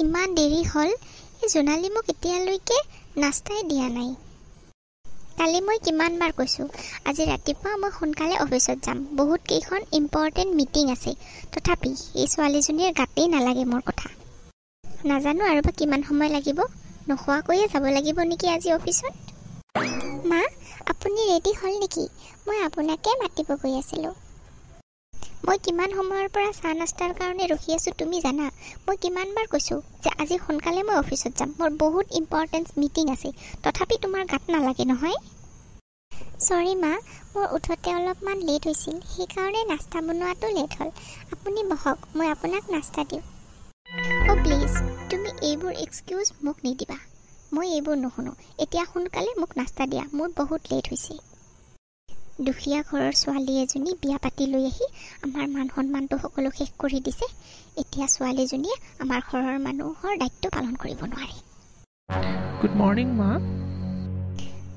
ইমান দেৰি হ'ল, এই জোনালী মোক এতিয়ালৈকে নাস্তাই দিয়া নাই। কালি মই কিমানবাৰ কৈছোঁ, আজি ৰাতিপুৱা মই সোনকালে অফিচত যাম, বহুত কেইখন ইম্পৰ্টেণ্ট মিটিং আছে। তথাপি এই ছোৱালীজনীৰ গাতেই নালাগে মোৰ কথা। নাজানো আৰু বা কিমান সময় লাগিব, নোখোৱাকৈয়ে যাব লাগিব নেকি আজি অফিচত। মা, আপুনি ৰেডি হ'ল নেকি? মই আপোনাকে মাতিব গৈ আছিলোঁ। মই কিমান সময়ৰ পৰা চাহ নাস্তাৰ কাৰণে ৰখি আছোঁ তুমি জানা? মই কিমানবাৰ কৈছোঁ যে আজি সোনকালে মই অফিচত যাম, মোৰ বহুত ইম্পৰ্টেণ্ট মিটিং আছে। তথাপি তোমাৰ গাত নালাগে নহয়। চৰি মা, মোৰ উঠোতে অলপমান লেট হৈছিল, সেইকাৰণে নাস্তা বনোৱাটো লেট হ'ল। আপুনি বহক, মই আপোনাক নাস্তা দিওঁ। অ' প্লিজ, তুমি এইবোৰ এক্সকিউজ মোক নিদিবা। মই এইবোৰ নুশুনো। এতিয়া সোনকালে মোক নাস্তা দিয়া, মোৰ বহুত লেট হৈছে। দুখীয়া ঘৰৰ ছোৱালী এজনী বিয়া পাতি লৈ আহি আমাৰ মান সন্মানটো সকলো শেষ কৰি দিছে। এতিয়া ছোৱালীজনীয়ে আমাৰ ঘৰৰ মানুহৰ দায়িত্ব পালন কৰিব নোৱাৰে। গুড মৰ্ণিং মা।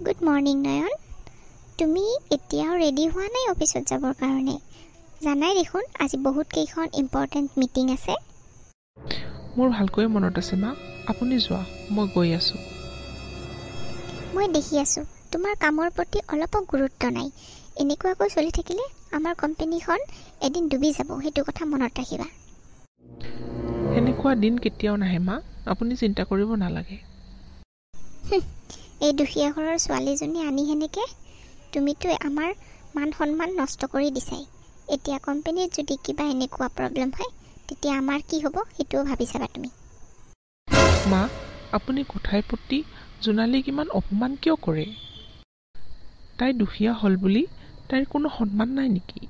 গুড মৰ্ণিং নয়ন। তুমি এতিয়াও ৰেডি হোৱা নাই অফিচত যাবৰ কাৰণে? জানাই দেখোন আজি বহুত কেইখন ইম্পৰ্টেণ্ট মিটিং আছে। মোৰ ভালকৈ মনত আছে মা, আপুনি যোৱা, মই গৈ আছোঁ। মই দেখি আছোঁ তোমাৰ কামৰ প্ৰতি অলপো গুৰুত্ব নাই। এনেকুৱাকৈ চলি থাকিলে আমাৰ কোম্পানীখন এদিন ডুবি যাব, সেইটো কথা মনত ৰাখিবা। সেনেকুৱা দিন কেতিয়াও নাহে মা, আপুনি চিন্তা কৰিব নালাগে। এই দুখীয়া ঘৰৰ ছোৱালীজনী আনি সেনেকৈ তুমিতো আমাৰ মান সন্মান নষ্ট কৰি দিছাই। এতিয়া কোম্পানীত যদি কিবা এনেকুৱা প্ৰব্লেম হয় তেতিয়া আমাৰ কি হ'ব সেইটোও ভাবি চাবা তুমি। মা, আপুনি কথাই প্ৰতি জোনালীক ইমান অপমান কিয় কৰে? তাই দুখীয়া হ'ল বুলি তাইৰ কোনো সন্মান নাই নেকি?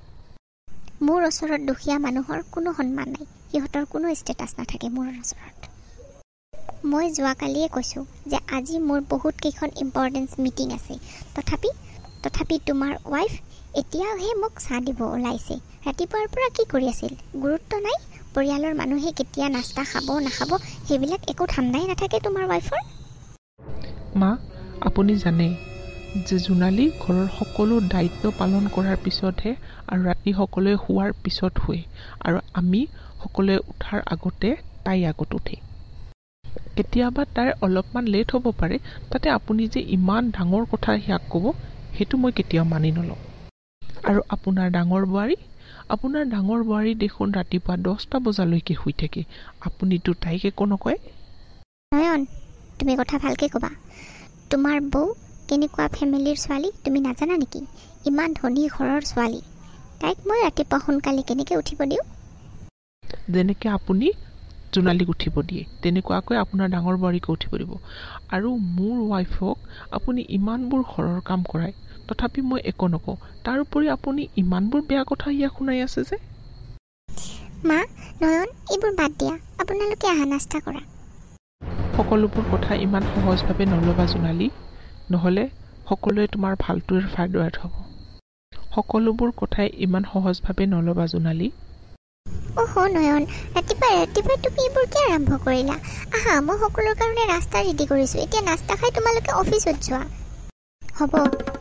মোৰ ওচৰত দুখীয়া মানুহৰ কোনো সন্মান নাই, সিহঁতৰ কোনো ষ্টেটাছ নাথাকে মোৰ ওচৰত। মই যোৱাকালিয়ে কৈছোঁ যে আজি মোৰ বহুত কেইখন ইম্পৰ্টেণ্ট মিটিং আছে। তথাপি তোমাৰ ৱাইফ এতিয়াহে মোক চাহ দিব ওলাইছে। ৰাতিপুৱাৰ পৰা কি কৰি আছিল? গুৰুত্ব নাই? পৰিয়ালৰ মানুহে কেতিয়া নাস্তা খাব নাখাব সেইবিলাক একো ঠাণ্ডাই নাথাকে তোমাৰ ৱাইফৰ। মা, আপুনি জানে যে জোনালী ঘৰৰ সকলো দায়িত্ব পালন কৰাৰ পিছতহে আৰু ৰাতি সকলোৱে শোৱাৰ পিছত শুৱে, আৰু আমি সকলোৱে উঠাৰ আগতে তাই আগত উঠে। কেতিয়াবা তাইৰ অলপমান লেট হ'ব পাৰে, তাতে আপুনি যে ইমান ডাঙৰ কথা ইয়াক ক'ব, সেইটো মই কেতিয়াও মানি নলওঁ। আৰু আপোনাৰ ডাঙৰ বোৱাৰী দেখোন ৰাতিপুৱা 10টা বজালৈকে শুই থাকে, আপুনিতো তাইক একো নকয়। নয়ন, তুমি কথা ভালকৈ ক'বা। তোমাৰ বৌ কেনেকুৱা ফেমিলিৰ ছোৱালী তুমি নাজানা নেকি? ইমান ধনী ঘৰৰ ছোৱালী, তাইক মই ৰাতিপুৱা সোনকালে কেনেকৈ উঠিব দিওঁ? যেনেকৈ আপুনি জোনালীক উঠিব দিয়ে, তেনেকুৱাকৈ আপোনাৰ ডাঙৰ বোৱাৰীকো উঠিব দিব। আৰু মোৰ ৱাইফক আপুনি ইমানবোৰ ঘৰৰ কাম কৰায়, তথাপি মই একো নকওঁ। তাৰোপৰি আপুনি ইমানবোৰ বেয়া কথা ইয়াক শুনাই আছে যে। মা, নয়ন, এইবোৰ বাদ দিয়া, আপোনালোকে আহা নাস্তা কৰা। সকলোবোৰ কথা ইমান সহজভাৱে নল'বা জোনালী, নহ'লে সকলোৱে তোমাৰ ভালটোৰ ফাইদাত হ'ব। সকলোবোৰ কথাই ইমান সহজভাৱে নল'বা জোনালী। অহ নয়ন, ৰাতিপুৱাই তুমি এইবোৰ কিয় আৰম্ভ কৰিলা? আহা, মই সকলোৰ কাৰণে ৰাস্তা ৰেডি কৰিছোঁ। এতিয়া নাস্তা খাই তোমালোকে অফিচত যোৱা। হ'ব,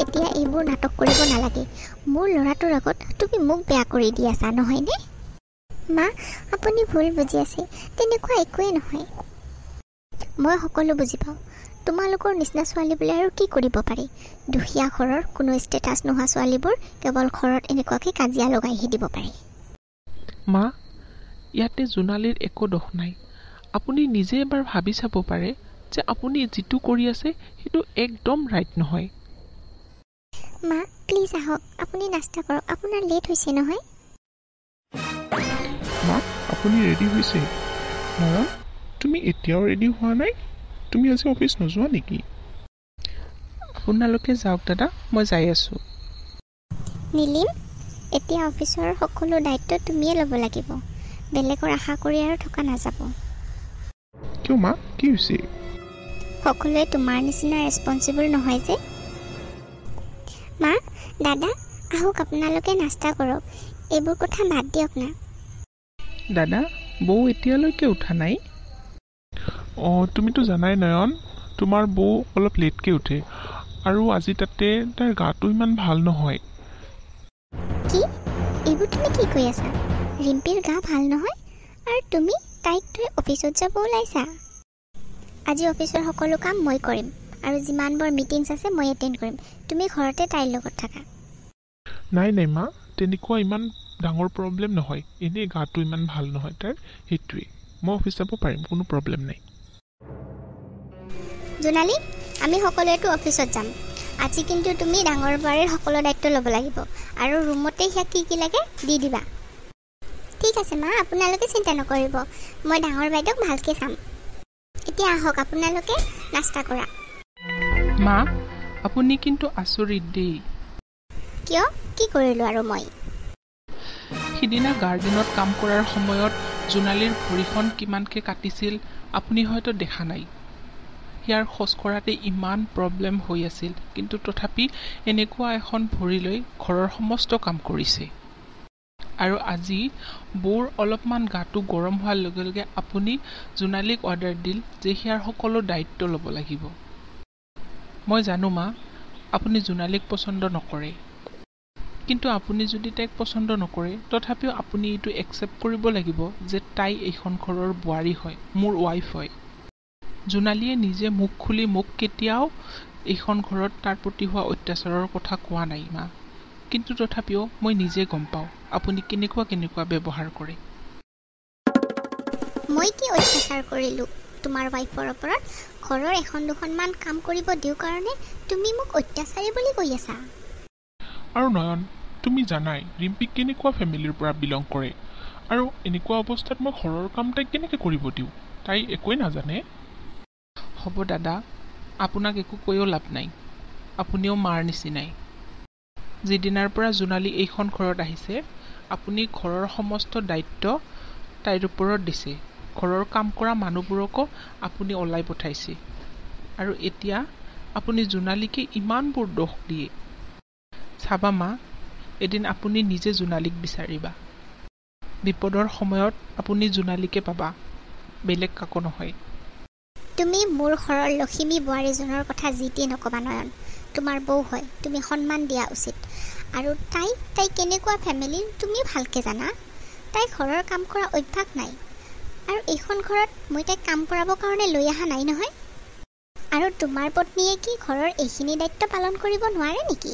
এতিয়া এইবোৰ নাটক কৰিব নালাগে। মোৰ ল'ৰাটোৰ আগত তুমি মোক বেয়া কৰি দি আছা নহয়নে? মা, আপুনি ভুল বুজি আছে, তেনেকুৱা একোৱেই নহয়। মই সকলো বুজি পাওঁ। তোমালোকৰ নিচিনা ছোৱালীবোৰে আৰু কি কৰিব পাৰি? দুখীয়া ঘৰৰ কোনো ষ্টেটাছ নোহোৱা ছোৱালীবোৰ কেৱল ঘৰত এনেকুৱাকৈ কাজিয়া লগাইহে দিব পাৰে। মা, ইয়াতে জোনালীৰ একো দোষ নাই। আপুনি নিজে এবাৰ ভাবি চাব পাৰে যে আপুনি যিটো কৰি আছে সেইটো একদম ৰাইট নহয়। মা, প্লিজ আহক, আপুনি নাস্তা কৰক, আপোনাৰ লেট হৈছে নহয়। মা, আপুনি ৰেডি হৈছে? নয়ন, তুমি এতিয়াও ৰেডি হোৱা নাই? তুমি আজি অফিচ নোযোৱা নেকি? আপোনালোকে যাওক দাদা, মই যাই আছোঁ। নীলিম, এতিয়া অফিচৰ সকলো দায়িত্ব তুমিয়ে ল'ব লাগিব। বেলেগৰ আশা কৰি আৰু থকা নাযাব। কিয় মা, কি হৈছে? সকলোৱে তোমাৰ নিচিনা ৰেছপনচিবল নহয় যে। মা, দাদা, আহক আপোনালোকে নাস্তা কৰক। এইবোৰ কথা বাদ দিয়ক না। দাদা, বৌ এতিয়ালৈকে উঠা নাই? তুমিতো জানাই নয়ন, তোমাৰ বৌ অলপ লেটকৈ উঠে, আৰু আজি তাতে তাইৰ গাটো ইমান ভাল নহয়। কি? এইবোৰ তুমি কি কৈ আছা? ৰিম্পীৰ গা ভাল নহয় আৰু তুমি তাইক তাইক তই অফিচত যাব ওলাইছা? আজি অফিচৰ সকলো কাম মই কৰিম আৰু যিমানবোৰ মিটিংছ আছে মই এটেণ্ড কৰিম। তুমি ঘৰতে তাইৰ লগত থাকা। নাই নাই মা, তেনেকুৱা ইমান ডাঙৰ প্ৰব্লেম নহয়। এনেই গাটো ইমান ভাল নহয় তাইৰ, সেইটোৱেই। মই অফিচ যাব পাৰিম, কোনো প্ৰব্লেম নাই। জোনালী, আমি সকলোৱেতো অফিচত যাম। আজি কিন্তু তুমি ডাঙৰ বাৰীৰ সকলো দায়িত্ব ল'ব লাগিব আৰু ৰুমতে সেয়া কি কি লাগে দি দিবা। ঠিক আছে মা, আপোনালোকে চিন্তা নকৰিব, মই ডাঙৰ বাইদেউক ভালকৈ চাম। এতিয়া আহক, আপোনালোকে নাস্তা কৰা। মা, আপুনি কিন্তু আচৰিত দেই। কিয়? কি কৰিলোঁ আৰু মই? সিদিনা গাৰ্ডেনত কাম কৰাৰ সময়ত জোনালীৰ ভৰিখন কিমানকৈ কাটিছিল আপুনি হয়তো দেখা নাই। ইয়াৰ খোজ কঢ়াতে ইমান প্ৰব্লেম হৈ আছিল, কিন্তু তথাপি এনেকুৱা এখন ভৰি লৈ ঘৰৰ সমস্ত কাম কৰিছে। আৰু আজি বৌৰ অলপমান গাটো গৰম হোৱাৰ লগে লগে আপুনি জোনালীক অৰ্ডাৰ দিল যে ইয়াৰ সকলো দায়িত্ব ল'ব লাগিব। মই জানো মা, আপুনি জোনালীক পচন্দ নকৰে, কিন্তু আপুনি যদি তাইক পচন্দ নকৰে তথাপিও আপুনি এইটো একচেপ্ট কৰিব লাগিব যে তাই এইখন ঘৰৰ বোৱাৰী হয়, মোৰ ৱাইফ হয়। জোনালীয়ে নিজে মুখ খুলি মোক কেতিয়াও এইখন ঘৰত তাৰ প্ৰতি হোৱা অত্যাচাৰৰ কথা কোৱা নাই মা, কিন্তু তথাপিও মই নিজে গম পাওঁ আপুনি কেনেকুৱা ব্যৱহাৰ কৰে। মই কি অত্যাচাৰ কৰিলোঁ তোমাৰ ৱাইফৰ ওপৰত? ঘৰৰ এখন দুখনমান কাম কৰিব দিওঁ কাৰণে তুমি মোক অত্যাচাৰী বুলি কৈ আছা? আৰু নয়ন, তুমি জানাই ৰিম্পিক কেনেকুৱা ফেমিলিৰ পৰা বিলং কৰে, আৰু এনেকুৱা অৱস্থাত মই ঘৰৰ কাম তাইক কেনেকৈ কৰিব দিওঁ? তাই একোৱে নাজানে। হ'ব দাদা, আপোনাক একো কৈও লাভ নাই, আপুনিও মাৰ নিচিনাই। যিদিনাৰ পৰা জোনালী এইখন ঘৰত আহিছে আপুনি ঘৰৰ সমস্ত দায়িত্ব তাইৰ ওপৰত দিছে। ঘৰৰ কাম কৰা মানুহবোৰকো আপুনি ওলাই পঠাইছে, আৰু এতিয়া আপুনি জোনালীকে ইমানবোৰ দোষ দিয়ে। চাবা মা, এদিন আপুনি নিজে জোনালীক বিচাৰিবা। বিপদৰ সময়ত আপুনি জোনালীকে পাবা, বেলেগ কাকো নহয়। তুমি মোৰ ঘৰৰ লখিমী বোৱাৰীজনৰ কথা যি টি নক'বা নয়ন। তোমাৰ বৌ হয়, তুমি সন্মান দিয়া উচিত। আৰু তাই কেনেকুৱা ফেমিলিৰ তুমি ভালকৈ জানা। তাই ঘৰৰ কাম কৰা অভ্যাস নাই, আৰু এইখন ঘৰত মই তাইক কাম কৰাবৰ কাৰণে লৈ অহা নাই নহয়। আৰু তোমাৰ পত্নীয়ে কি ঘৰৰ এইখিনি দায়িত্ব পালন কৰিব নোৱাৰে নেকি?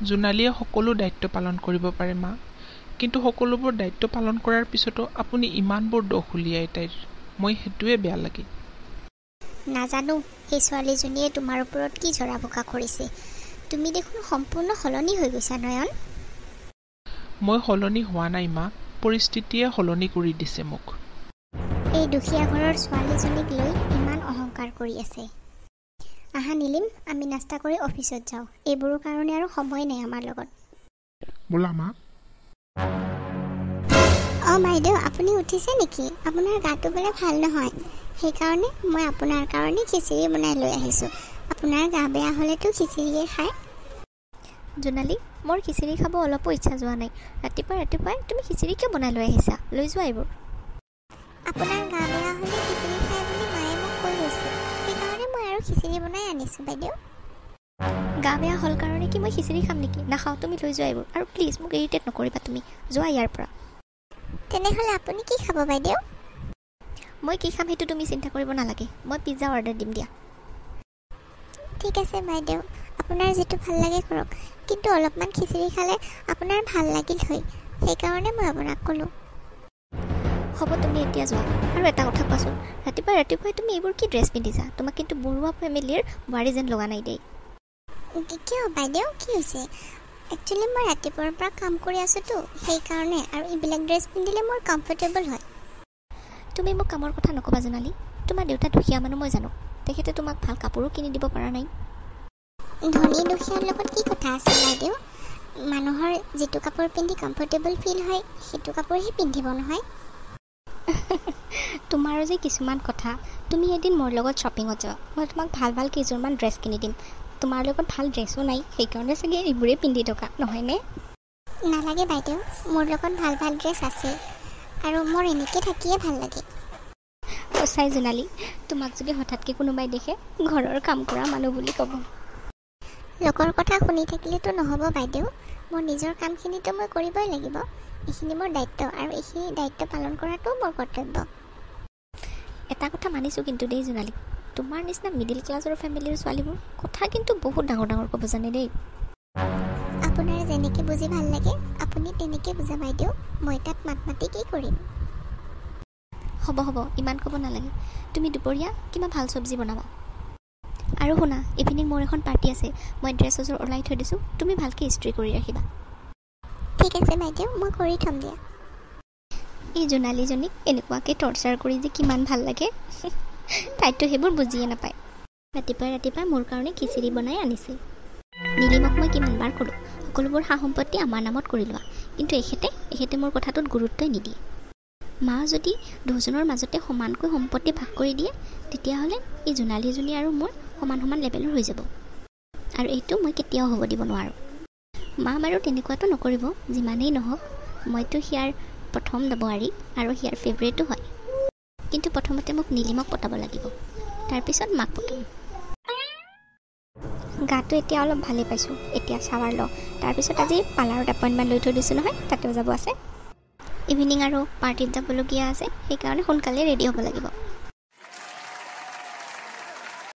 জোনালীয়ে সকলো দায়িত্ব পালন কৰিব পাৰে মা, কিন্তু সকলোবোৰ দায়িত্ব পালন কৰাৰ পিছতো আপুনি ইমানবোৰ দোষ উলিয়াই তাইৰ, মই সেইটোৱে বেয়া লাগে। নাজানো সেই ছোৱালীজনীয়ে তোমাৰ ওপৰত কি জৰা ফুকা কৰিছে। তুমি দেখোন সম্পূৰ্ণ সলনি হৈ গৈছা নয়ন। মই সলনি হোৱা নাই মা, পৰিস্থিতিয়ে সলনি কৰি দিছে মোক। এই দুখীয়া ঘৰৰ ছোৱালীজনীক লৈ ইমান অহংকাৰ কৰি আছে। আহা নীলিম, আমি নাস্তা কৰি অফিচত যাওঁ। এইবোৰৰ কাৰণে আৰু সময় নাই আমাৰ লগত। ব'লা মা। অঁ বাইদেউ, আপুনি উঠিছে নেকি? আপোনাৰ গাটো বোলে ভাল নহয়, সেইকাৰণে মই আপোনাৰ কাৰণে খিচিৰি বনাই লৈ আহিছোঁ। আপোনাৰ গা বেয়া হ'লেতো খিচিৰিয়ে খায়। জোনালী, মোৰ খিচিৰি খাব অলপো ইচ্ছা যোৱা নাই। ৰাতিপুৱাই তুমি খিচিৰি কিয় বনাই লৈ আহিছা? লৈ যোৱা এইবোৰ। আপোনাৰ গা বেয়া হ'লে খিচিৰি খায় বুলি মায়ে মোক কৈ গৈছে, সেইকাৰণে মই আৰু খিচিৰি বনাই আনিছোঁ বাইদেউ। গা বেয়া হ'ল কাৰণে কি মই খিচিৰি খাম নেকি? নাখাওঁ, তুমি লৈ যোৱা এইবোৰ। আৰু প্লিজ মোক ইৰিটেট নকৰিবা, তুমি যোৱা ইয়াৰ পৰা। তেনেহ'লে আপুনি কি খাব বাইদেউ? মই কি খাম সেইটো তুমি চিন্তা কৰিব নালাগে, মই পিজ্জা অৰ্ডাৰ দিম দিয়া। ঠিক আছে বাইদেউ, আপোনাৰ যিটো ভাল লাগে কৰক, কিন্তু অলপমান খিচিৰি খালে আপোনাৰ ভাল লাগিল হয়, সেইকাৰণে মই আপোনাক ক'লোঁ। হ'ব, তুমি এতিয়া যোৱা। আৰু এটা কথা কোৱাচোন, ৰাতিপুৱাই তুমি এইবোৰ কি ড্ৰেছ পিন্ধিছা? তোমাক কিন্তু বৰুৱা ফেমিলিৰ বোৱাৰী যেন লগা নাই দেই। কিয় বাইদেউ, কি হৈছে? একচুৱেলি মই ৰাতিপুৱাৰ পৰা কাম কৰি আছোঁতো, সেইকাৰণে। আৰু এইবিলাক ড্ৰেছ পিন্ধিলে মোৰ কমফৰ্টেবল হয়। তুমি মোক কামৰ কথা নক'বা জোনালী। তোমাৰ দেউতা দুখীয়া মানুহ, মই জানো। তেখেতে তোমাক ভাল কাপোৰো কিনি দিব পৰা নাই। ধনী দুখীয়াৰ লগত কি কথা আছে বাইদেউ? মানুহৰ যিটো কাপোৰ পিন্ধি কমফৰ্টেবল ফিল হয় সেইটো কাপোৰহে পিন্ধিব নহয়। তোমাৰো যে কিছুমান কথা। তুমি এদিন মোৰ লগত শ্বপিঙত যোৱা, মই তোমাক ভাল কেইযোৰমান ড্ৰেছ কিনি দিম। তোমাৰ লগত ভাল ড্ৰেছো নাই, সেইকাৰণে চাগে এইবোৰেই পিন্ধি থকা, নহয়নে? নালাগে বাইদেউ, মোৰ লগত ভাল ড্ৰেছ আছে, আৰু মোৰ এনেকৈ থাকিয়ে ভাল লাগে। সঁচাই জোনালী, তোমাক যদি হঠাৎকৈ কোনোবাই দেখে ঘৰৰ কাম কৰা মানুহ বুলি ক'ব। লোকৰ কথা শুনি থাকিলেতো নহ'ব বাইদেউ, মোৰ নিজৰ কামখিনিতো মই কৰিবই লাগিব। এইখিনি মোৰ দায়িত্ব, আৰু এইখিনি দায়িত্ব পালন কৰাটো মোৰ কৰ্তব্য। এটা কথা মানিছোঁ কিন্তু দেই জোনালী, তোমাৰ নিচিনা মিডিল ক্লাছৰ ফেমিলিৰ ছোৱালীবোৰ কথা কিন্তু বহুত ডাঙৰ ডাঙৰ ক'ব জানে দেই। আপোনাৰ যেনেকৈ বুজি ভাল লাগে আপুনি তেনেকৈ বুজা বাইদেউ। মই তাত মাত মাতি কি কৰিম? হ'ব ইমান ক'ব নালাগে। তুমি দুপৰীয়া কিবা ভাল চব্জি বনাবা। আৰু শুনা, ইভিনিং মোৰ এখন পাৰ্টি আছে, মই ড্ৰেছ এযোৰ ওলাই থৈ দিছোঁ, তুমি ভালকৈ ইস্ত্ৰি কৰি ৰাখিবা। ঠিক আছে বাইদেউ, মই কৰি থ'ম দিয়া। এই জোনালীজনীক এনেকুৱাকৈ টৰ্চাৰ কৰি যে কিমান ভাল লাগে, তাইতো সেইবোৰ বুজিয়ে নাপায়। ৰাতিপুৱাই মোৰ কাৰণে খিচিৰি বনাই আনিছে। নীলিমক মই কিমানবাৰ ক'লোঁ সকলোবোৰ সা সম্পত্তি আমাৰ নামত কৰি লোৱা, কিন্তু এখেতে মোৰ কথাটোত গুৰুত্বই নিদিয়ে। মা যদি দুজনৰ মাজতে সমানকৈ সম্পত্তি ভাগ কৰি দিয়ে তেতিয়াহ'লে এই জোনালীজনী আৰু মোৰ সমান লেভেলৰ হৈ যাব, আৰু এইটো মই কেতিয়াও হ'ব দিব নোৱাৰোঁ। মা বাৰু তেনেকুৱাটো নকৰিব, যিমানেই নহওক মইতো সিয়াৰ প্ৰথম বোৱাৰী আৰু সিয়াৰ ফেভৰেটো হয়, কিন্তু প্ৰথমতে মোক নীলিমক পতাব লাগিব, তাৰপিছত মাক পতাম। গাটো এতিয়া অলপ ভালেই পাইছোঁ, এতিয়া শ্বাৱাৰ লওঁ, তাৰপিছত আজি পাৰ্লাৰত এপইণ্টমেণ্ট লৈ থৈ দিছোঁ নহয়, তাতেও যাব আছে। ইভিনিং আৰু পাৰ্টিত যাবলগীয়া আছে, সেইকাৰণে সোনকালে ৰেডি হ'ব লাগিব।